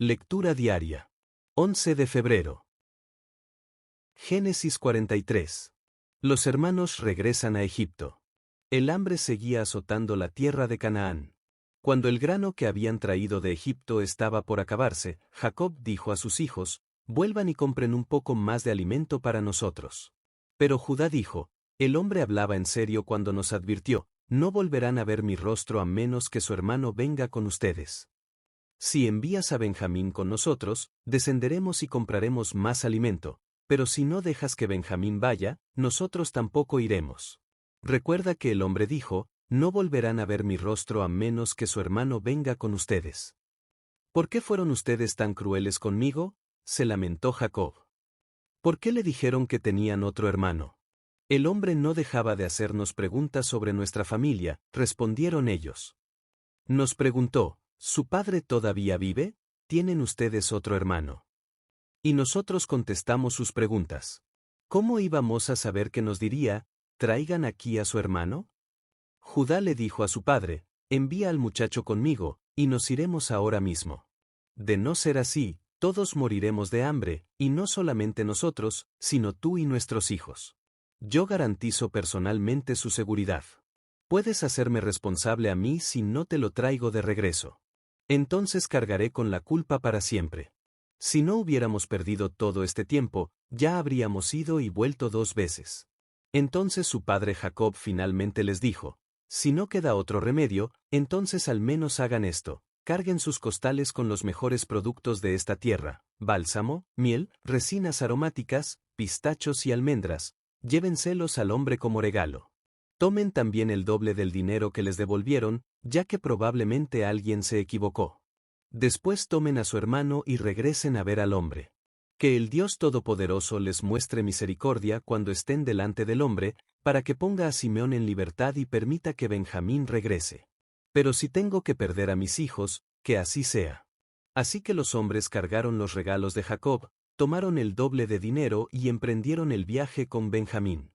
Lectura diaria. 11 de febrero. Génesis 43. Los hermanos regresan a Egipto. El hambre seguía azotando la tierra de Canaán. Cuando el grano que habían traído de Egipto estaba por acabarse, Jacob dijo a sus hijos: «Vuelvan y compren un poco más de alimento para nosotros». Pero Judá dijo: «El hombre hablaba en serio cuando nos advirtió: no volverán a ver mi rostro a menos que su hermano venga con ustedes. Si envías a Benjamín con nosotros, descenderemos y compraremos más alimento, pero si no dejas que Benjamín vaya, nosotros tampoco iremos». Recuerda que el hombre dijo: «No volverán a ver mi rostro a menos que su hermano venga con ustedes». «¿Por qué fueron ustedes tan crueles conmigo?», se lamentó Jacob. «¿Por qué le dijeron que tenían otro hermano?». «El hombre no dejaba de hacernos preguntas sobre nuestra familia», respondieron ellos. «Nos preguntó: ¿su padre todavía vive? ¿Tienen ustedes otro hermano?». Y nosotros contestamos sus preguntas. ¿Cómo íbamos a saber que nos diría: «Traigan aquí a su hermano»? Judá le dijo a su padre: «Envía al muchacho conmigo, y nos iremos ahora mismo. De no ser así, todos moriremos de hambre, y no solamente nosotros, sino tú y nuestros hijos. Yo garantizo personalmente su seguridad. Puedes hacerme responsable a mí si no te lo traigo de regreso. Entonces cargaré con la culpa para siempre. Si no hubiéramos perdido todo este tiempo, ya habríamos ido y vuelto 2 veces». Entonces su padre Jacob finalmente les dijo: «Si no queda otro remedio, entonces al menos hagan esto: carguen sus costales con los mejores productos de esta tierra: bálsamo, miel, resinas aromáticas, pistachos y almendras. Llévenselos al hombre como regalo. Tomen también el doble del dinero que les devolvieron, ya que probablemente alguien se equivocó. Después tomen a su hermano y regresen a ver al hombre. Que el Dios Todopoderoso les muestre misericordia cuando estén delante del hombre, para que ponga a Simeón en libertad y permita que Benjamín regrese. Pero si tengo que perder a mis hijos, que así sea». Así que los hombres cargaron los regalos de Jacob, tomaron el doble de dinero y emprendieron el viaje con Benjamín.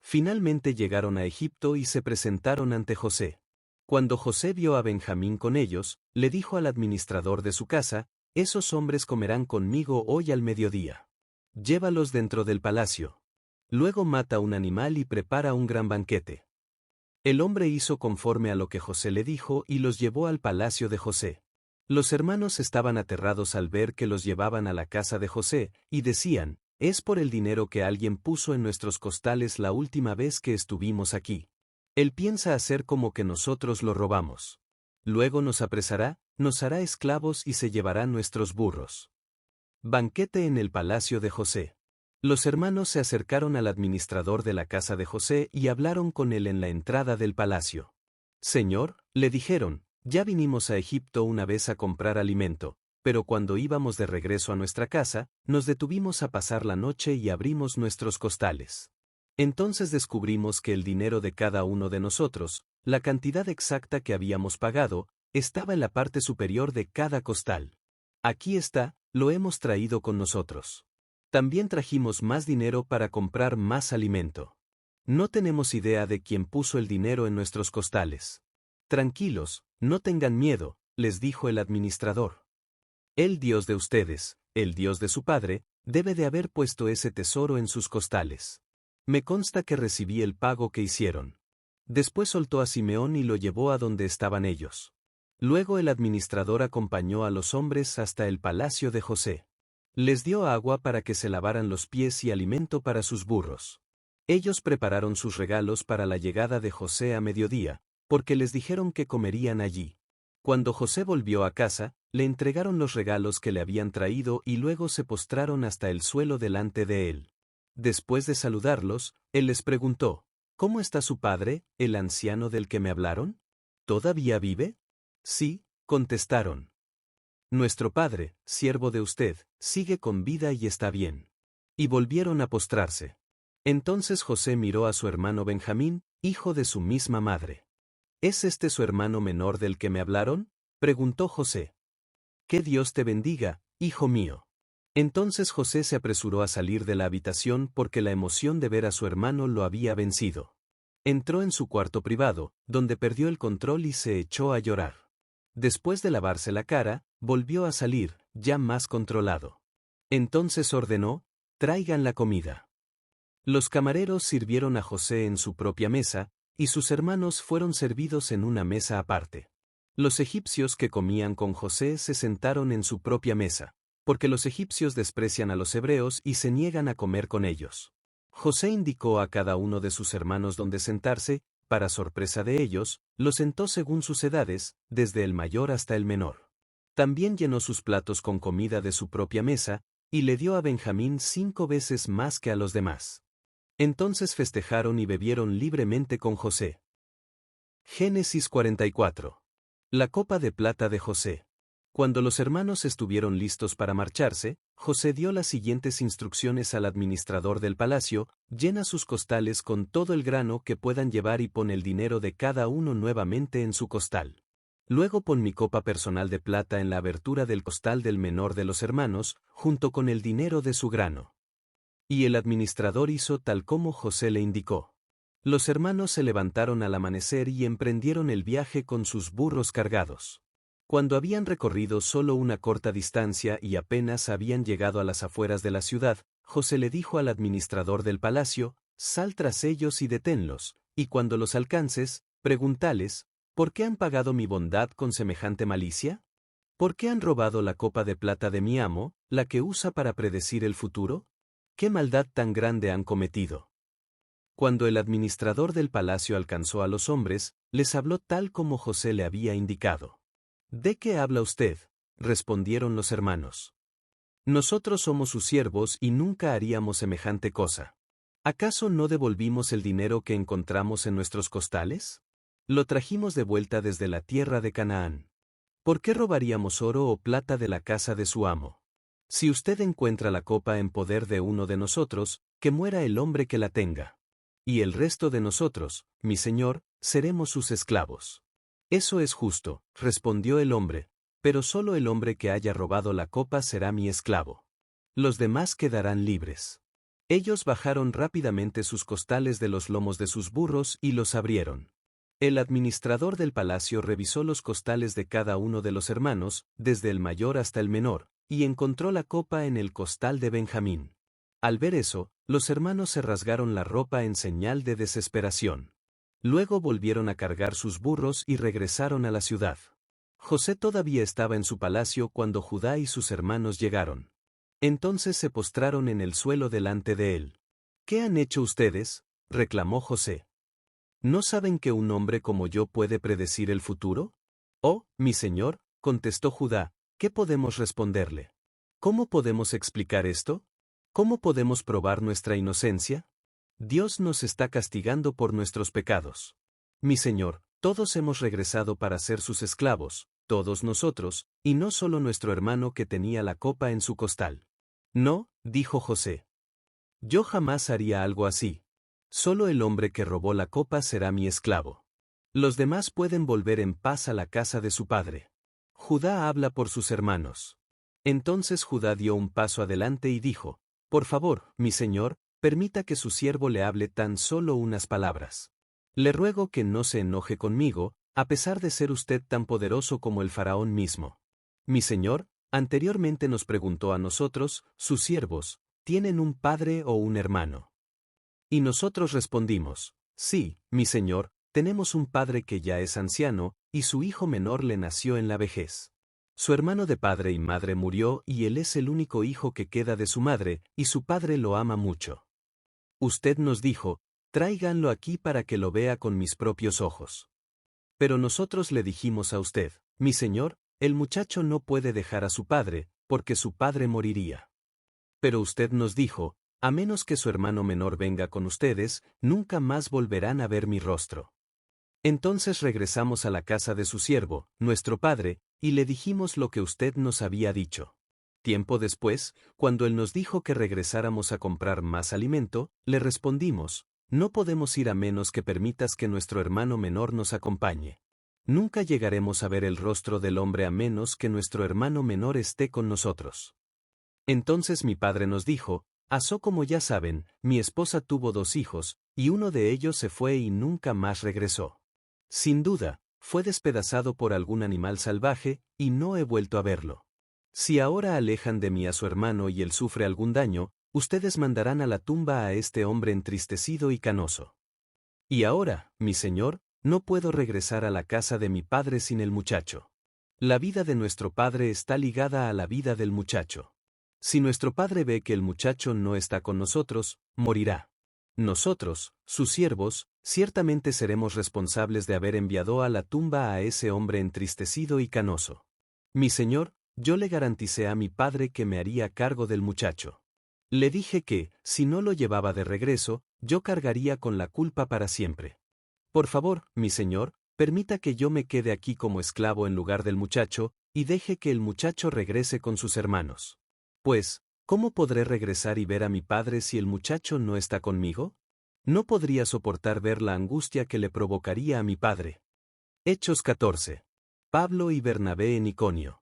Finalmente llegaron a Egipto y se presentaron ante José. Cuando José vio a Benjamín con ellos, le dijo al administrador de su casa: «Esos hombres comerán conmigo hoy al mediodía. Llévalos dentro del palacio. Luego mata un animal y prepara un gran banquete». El hombre hizo conforme a lo que José le dijo y los llevó al palacio de José. Los hermanos estaban aterrados al ver que los llevaban a la casa de José, y decían: «Es por el dinero que alguien puso en nuestros costales la última vez que estuvimos aquí. Él piensa hacer como que nosotros lo robamos. Luego nos apresará, nos hará esclavos y se llevará nuestros burros». Banquete en el palacio de José. Los hermanos se acercaron al administrador de la casa de José y hablaron con él en la entrada del palacio. «Señor», le dijeron, «ya vinimos a Egipto una vez a comprar alimento, pero cuando íbamos de regreso a nuestra casa, nos detuvimos a pasar la noche y abrimos nuestros costales. Entonces descubrimos que el dinero de cada uno de nosotros, la cantidad exacta que habíamos pagado, estaba en la parte superior de cada costal. Aquí está, lo hemos traído con nosotros. También trajimos más dinero para comprar más alimento. No tenemos idea de quién puso el dinero en nuestros costales». «Tranquilos, no tengan miedo», les dijo el administrador. «El Dios de ustedes, el Dios de su padre, debe de haber puesto ese tesoro en sus costales. Me consta que recibí el pago que hicieron». Después soltó a Simeón y lo llevó a donde estaban ellos. Luego el administrador acompañó a los hombres hasta el palacio de José. Les dio agua para que se lavaran los pies y alimento para sus burros. Ellos prepararon sus regalos para la llegada de José a mediodía, porque les dijeron que comerían allí. Cuando José volvió a casa, le entregaron los regalos que le habían traído y luego se postraron hasta el suelo delante de él. Después de saludarlos, él les preguntó: «¿Cómo está su padre, el anciano del que me hablaron? ¿Todavía vive?». «Sí», contestaron. «Nuestro padre, siervo de usted, sigue con vida y está bien». Y volvieron a postrarse. Entonces José miró a su hermano Benjamín, hijo de su misma madre. «¿Es este su hermano menor del que me hablaron?», preguntó José. «Que Dios te bendiga, hijo mío». Entonces José se apresuró a salir de la habitación porque la emoción de ver a su hermano lo había vencido. Entró en su cuarto privado, donde perdió el control y se echó a llorar. Después de lavarse la cara, volvió a salir, ya más controlado. Entonces ordenó: traigan la comida. Los camareros sirvieron a José en su propia mesa, y sus hermanos fueron servidos en una mesa aparte. Los egipcios que comían con José se sentaron en su propia mesa, porque los egipcios desprecian a los hebreos y se niegan a comer con ellos. José indicó a cada uno de sus hermanos dónde sentarse. Para sorpresa de ellos, los sentó según sus edades, desde el mayor hasta el menor. También llenó sus platos con comida de su propia mesa, y le dio a Benjamín 5 veces más que a los demás. Entonces festejaron y bebieron libremente con José. Génesis 44. La copa de plata de José. Cuando los hermanos estuvieron listos para marcharse, José dio las siguientes instrucciones al administrador del palacio: llena sus costales con todo el grano que puedan llevar y pon el dinero de cada uno nuevamente en su costal. Luego pon mi copa personal de plata en la abertura del costal del menor de los hermanos, junto con el dinero de su grano. Y el administrador hizo tal como José le indicó. Los hermanos se levantaron al amanecer y emprendieron el viaje con sus burros cargados. Cuando habían recorrido solo una corta distancia y apenas habían llegado a las afueras de la ciudad, José le dijo al administrador del palacio: sal tras ellos y deténlos, y cuando los alcances, pregúntales: ¿por qué han pagado mi bondad con semejante malicia? ¿Por qué han robado la copa de plata de mi amo, la que usa para predecir el futuro? ¿Qué maldad tan grande han cometido? Cuando el administrador del palacio alcanzó a los hombres, les habló tal como José le había indicado. ¿De qué habla usted?, respondieron los hermanos. Nosotros somos sus siervos y nunca haríamos semejante cosa. ¿Acaso no devolvimos el dinero que encontramos en nuestros costales? Lo trajimos de vuelta desde la tierra de Canaán. ¿Por qué robaríamos oro o plata de la casa de su amo? Si usted encuentra la copa en poder de uno de nosotros, que muera el hombre que la tenga. Y el resto de nosotros, mi señor, seremos sus esclavos. Eso es justo, respondió el hombre, pero solo el hombre que haya robado la copa será mi esclavo. Los demás quedarán libres. Ellos bajaron rápidamente sus costales de los lomos de sus burros y los abrieron. El administrador del palacio revisó los costales de cada uno de los hermanos, desde el mayor hasta el menor, y encontró la copa en el costal de Benjamín. Al ver eso, los hermanos se rasgaron la ropa en señal de desesperación. Luego volvieron a cargar sus burros y regresaron a la ciudad. José todavía estaba en su palacio cuando Judá y sus hermanos llegaron. Entonces se postraron en el suelo delante de él. ¿Qué han hecho ustedes?, reclamó José. ¿No saben que un hombre como yo puede predecir el futuro? Oh, mi señor, contestó Judá, ¿qué podemos responderle? ¿Cómo podemos explicar esto? ¿Cómo podemos probar nuestra inocencia? Dios nos está castigando por nuestros pecados. Mi señor, todos hemos regresado para ser sus esclavos, todos nosotros, y no solo nuestro hermano que tenía la copa en su costal. No, dijo José. Yo jamás haría algo así. Solo el hombre que robó la copa será mi esclavo. Los demás pueden volver en paz a la casa de su padre. Judá habla por sus hermanos. Entonces Judá dio un paso adelante y dijo: por favor, mi señor, permita que su siervo le hable tan solo unas palabras. Le ruego que no se enoje conmigo, a pesar de ser usted tan poderoso como el faraón mismo. Mi señor, anteriormente nos preguntó a nosotros, sus siervos: ¿tienen un padre o un hermano? Y nosotros respondimos: sí, mi señor, tenemos un padre que ya es anciano, y su hijo menor le nació en la vejez. Su hermano de padre y madre murió y él es el único hijo que queda de su madre, y su padre lo ama mucho. Usted nos dijo: tráiganlo aquí para que lo vea con mis propios ojos. Pero nosotros le dijimos a usted: mi señor, el muchacho no puede dejar a su padre, porque su padre moriría. Pero usted nos dijo: a menos que su hermano menor venga con ustedes, nunca más volverán a ver mi rostro. Entonces regresamos a la casa de su siervo, nuestro padre, y le dijimos lo que usted nos había dicho. Tiempo después, cuando él nos dijo que regresáramos a comprar más alimento, le respondimos: no podemos ir a menos que permitas que nuestro hermano menor nos acompañe. Nunca llegaremos a ver el rostro del hombre a menos que nuestro hermano menor esté con nosotros. Entonces mi padre nos dijo: asó como ya saben, mi esposa tuvo 2 hijos, y uno de ellos se fue y nunca más regresó. Sin duda, fue despedazado por algún animal salvaje, y no he vuelto a verlo. Si ahora alejan de mí a su hermano y él sufre algún daño, ustedes mandarán a la tumba a este hombre entristecido y canoso. Y ahora, mi señor, no puedo regresar a la casa de mi padre sin el muchacho. La vida de nuestro padre está ligada a la vida del muchacho. Si nuestro padre ve que el muchacho no está con nosotros, morirá. Nosotros, sus siervos, ciertamente seremos responsables de haber enviado a la tumba a ese hombre entristecido y canoso. Mi señor, yo le garanticé a mi padre que me haría cargo del muchacho. Le dije que, si no lo llevaba de regreso, yo cargaría con la culpa para siempre. Por favor, mi señor, permita que yo me quede aquí como esclavo en lugar del muchacho, y deje que el muchacho regrese con sus hermanos. Pues, ¿cómo podré regresar y ver a mi padre si el muchacho no está conmigo? No podría soportar ver la angustia que le provocaría a mi padre. Hechos 14. Pablo y Bernabé en Iconio.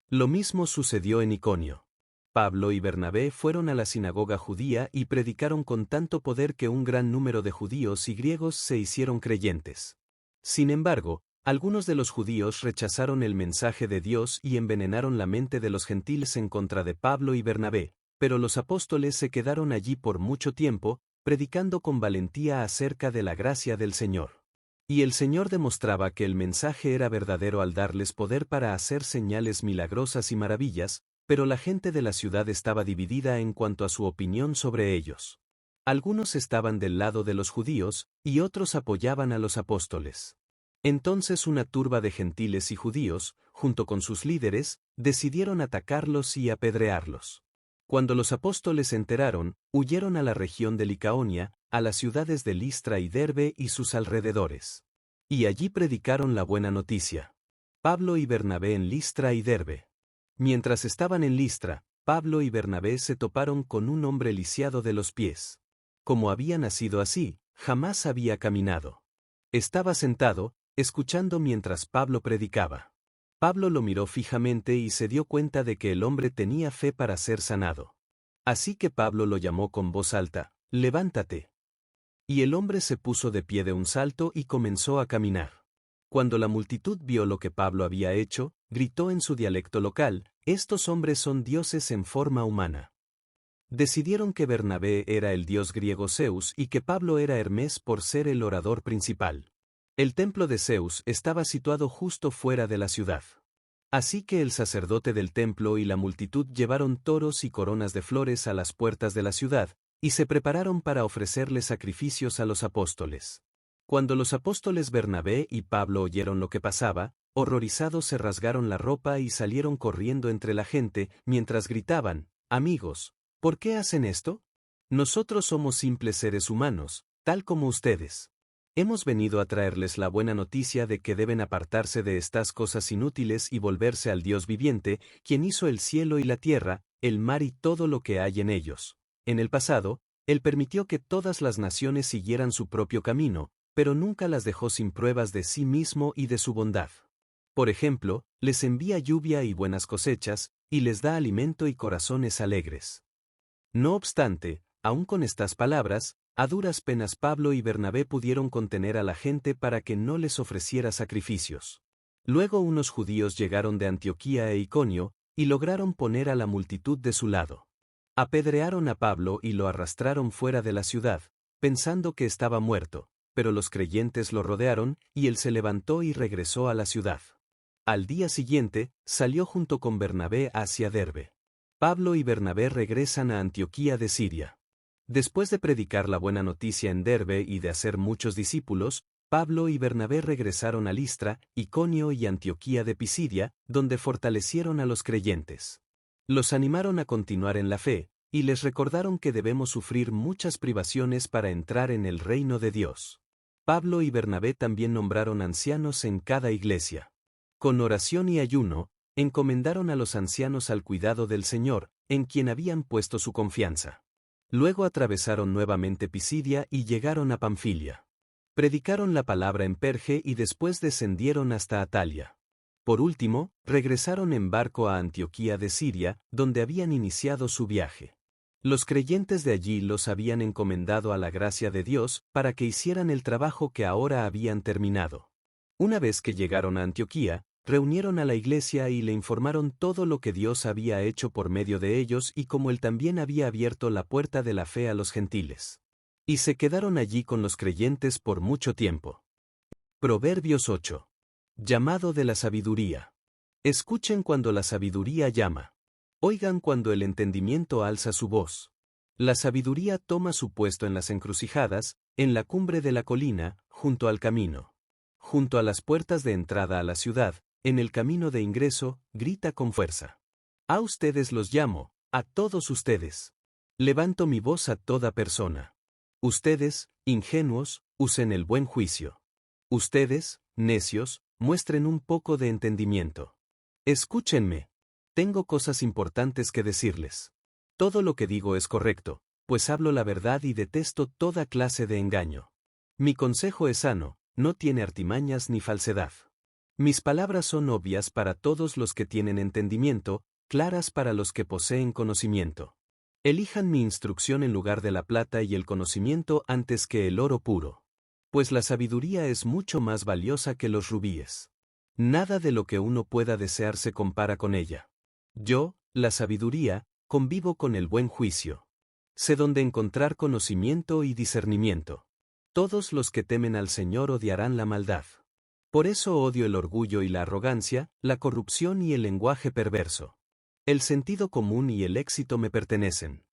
Lo mismo sucedió en Iconio. Pablo y Bernabé fueron a la sinagoga judía y predicaron con tanto poder que un gran número de judíos y griegos se hicieron creyentes. Sin embargo, algunos de los judíos rechazaron el mensaje de Dios y envenenaron la mente de los gentiles en contra de Pablo y Bernabé, pero los apóstoles se quedaron allí por mucho tiempo, predicando con valentía acerca de la gracia del Señor. Y el Señor demostraba que el mensaje era verdadero al darles poder para hacer señales milagrosas y maravillas, pero la gente de la ciudad estaba dividida en cuanto a su opinión sobre ellos. Algunos estaban del lado de los judíos, y otros apoyaban a los apóstoles. Entonces una turba de gentiles y judíos, junto con sus líderes, decidieron atacarlos y apedrearlos. Cuando los apóstoles se enteraron, huyeron a la región de Licaonia, a las ciudades de Listra y Derbe y sus alrededores. Y allí predicaron la buena noticia. Pablo y Bernabé en Listra y Derbe. Mientras estaban en Listra, Pablo y Bernabé se toparon con un hombre lisiado de los pies. Como había nacido así, jamás había caminado. Estaba sentado, escuchando mientras Pablo predicaba. Pablo lo miró fijamente y se dio cuenta de que el hombre tenía fe para ser sanado. Así que Pablo lo llamó con voz alta: «Levántate». Y el hombre se puso de pie de un salto y comenzó a caminar. Cuando la multitud vio lo que Pablo había hecho, gritó en su dialecto local: «Estos hombres son dioses en forma humana». Decidieron que Bernabé era el dios griego Zeus y que Pablo era Hermes por ser el orador principal. El templo de Zeus estaba situado justo fuera de la ciudad. Así que el sacerdote del templo y la multitud llevaron toros y coronas de flores a las puertas de la ciudad, y se prepararon para ofrecerle sacrificios a los apóstoles. Cuando los apóstoles Bernabé y Pablo oyeron lo que pasaba, horrorizados se rasgaron la ropa y salieron corriendo entre la gente, mientras gritaban: «Amigos, ¿por qué hacen esto? Nosotros somos simples seres humanos, tal como ustedes. Hemos venido a traerles la buena noticia de que deben apartarse de estas cosas inútiles y volverse al Dios viviente, quien hizo el cielo y la tierra, el mar y todo lo que hay en ellos. En el pasado, Él permitió que todas las naciones siguieran su propio camino, pero nunca las dejó sin pruebas de sí mismo y de su bondad. Por ejemplo, les envía lluvia y buenas cosechas, y les da alimento y corazones alegres. No obstante, aun con estas palabras, a duras penas Pablo y Bernabé pudieron contener a la gente para que no les ofreciera sacrificios. Luego unos judíos llegaron de Antioquía e Iconio, y lograron poner a la multitud de su lado. Apedrearon a Pablo y lo arrastraron fuera de la ciudad, pensando que estaba muerto, pero los creyentes lo rodearon, y él se levantó y regresó a la ciudad. Al día siguiente, salió junto con Bernabé hacia Derbe. Pablo y Bernabé regresan a Antioquía de Siria. Después de predicar la buena noticia en Derbe y de hacer muchos discípulos, Pablo y Bernabé regresaron a Listra, Iconio y Antioquía de Pisidia, donde fortalecieron a los creyentes. Los animaron a continuar en la fe, y les recordaron que debemos sufrir muchas privaciones para entrar en el reino de Dios. Pablo y Bernabé también nombraron ancianos en cada iglesia. Con oración y ayuno, encomendaron a los ancianos al cuidado del Señor, en quien habían puesto su confianza. Luego atravesaron nuevamente Pisidia y llegaron a Panfilia. Predicaron la palabra en Perge y después descendieron hasta Atalia. Por último, regresaron en barco a Antioquía de Siria, donde habían iniciado su viaje. Los creyentes de allí los habían encomendado a la gracia de Dios para que hicieran el trabajo que ahora habían terminado. Una vez que llegaron a Antioquía, reunieron a la iglesia y le informaron todo lo que Dios había hecho por medio de ellos y cómo él también había abierto la puerta de la fe a los gentiles. Y se quedaron allí con los creyentes por mucho tiempo. Proverbios 8. Llamado de la sabiduría. Escuchen cuando la sabiduría llama. Oigan cuando el entendimiento alza su voz. La sabiduría toma su puesto en las encrucijadas, en la cumbre de la colina, junto al camino. Junto a las puertas de entrada a la ciudad, en el camino de ingreso, grita con fuerza. A ustedes los llamo, a todos ustedes. Levanto mi voz a toda persona. Ustedes, ingenuos, usen el buen juicio. Ustedes, necios, muestren un poco de entendimiento. Escúchenme. Tengo cosas importantes que decirles. Todo lo que digo es correcto, pues hablo la verdad y detesto toda clase de engaño. Mi consejo es sano, no tiene artimañas ni falsedad. Mis palabras son obvias para todos los que tienen entendimiento, claras para los que poseen conocimiento. Elijan mi instrucción en lugar de la plata y el conocimiento antes que el oro puro. Pues la sabiduría es mucho más valiosa que los rubíes. Nada de lo que uno pueda desear se compara con ella. Yo, la sabiduría, convivo con el buen juicio. Sé dónde encontrar conocimiento y discernimiento. Todos los que temen al Señor odiarán la maldad. Por eso odio el orgullo y la arrogancia, la corrupción y el lenguaje perverso. El sentido común y el éxito me pertenecen.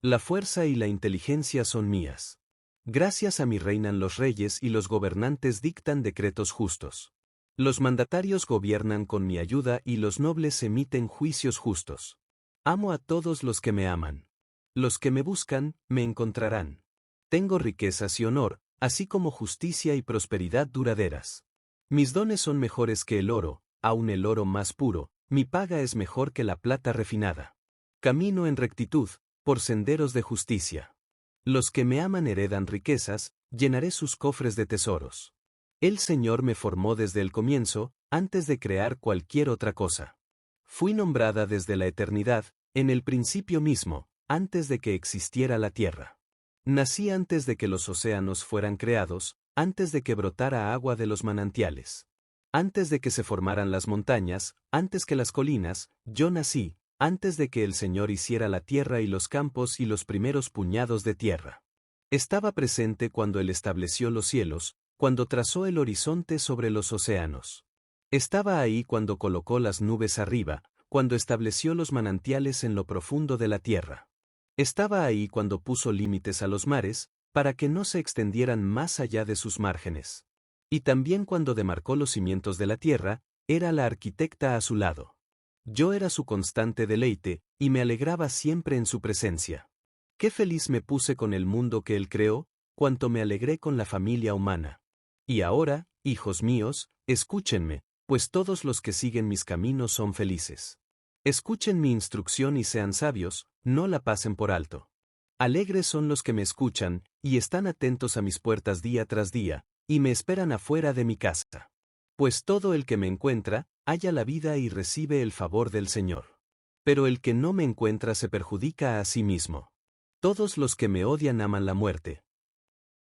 La fuerza y la inteligencia son mías. Gracias a mí reinan los reyes y los gobernantes dictan decretos justos. Los mandatarios gobiernan con mi ayuda y los nobles emiten juicios justos. Amo a todos los que me aman. Los que me buscan, me encontrarán. Tengo riquezas y honor, así como justicia y prosperidad duraderas. Mis dones son mejores que el oro, aun el oro más puro, mi paga es mejor que la plata refinada. Camino en rectitud, por senderos de justicia. Los que me aman heredan riquezas, llenaré sus cofres de tesoros. El Señor me formó desde el comienzo, antes de crear cualquier otra cosa. Fui nombrada desde la eternidad, en el principio mismo, antes de que existiera la tierra. Nací antes de que los océanos fueran creados, antes de que brotara agua de los manantiales. Antes de que se formaran las montañas, antes que las colinas, yo nací, antes de que el Señor hiciera la tierra y los campos y los primeros puñados de tierra. Estaba presente cuando Él estableció los cielos, cuando trazó el horizonte sobre los océanos. Estaba ahí cuando colocó las nubes arriba, cuando estableció los manantiales en lo profundo de la tierra. Estaba ahí cuando puso límites a los mares, para que no se extendieran más allá de sus márgenes. Y también cuando demarcó los cimientos de la tierra, era la arquitecta a su lado. Yo era su constante deleite, y me alegraba siempre en su presencia. Qué feliz me puse con el mundo que Él creó, cuánto me alegré con la familia humana. Y ahora, hijos míos, escúchenme, pues todos los que siguen mis caminos son felices. Escuchen mi instrucción y sean sabios, no la pasen por alto. Alegres son los que me escuchan, y están atentos a mis puertas día tras día, y me esperan afuera de mi casa. Pues todo el que me encuentra, halla la vida y recibe el favor del Señor. Pero el que no me encuentra se perjudica a sí mismo. Todos los que me odian aman la muerte,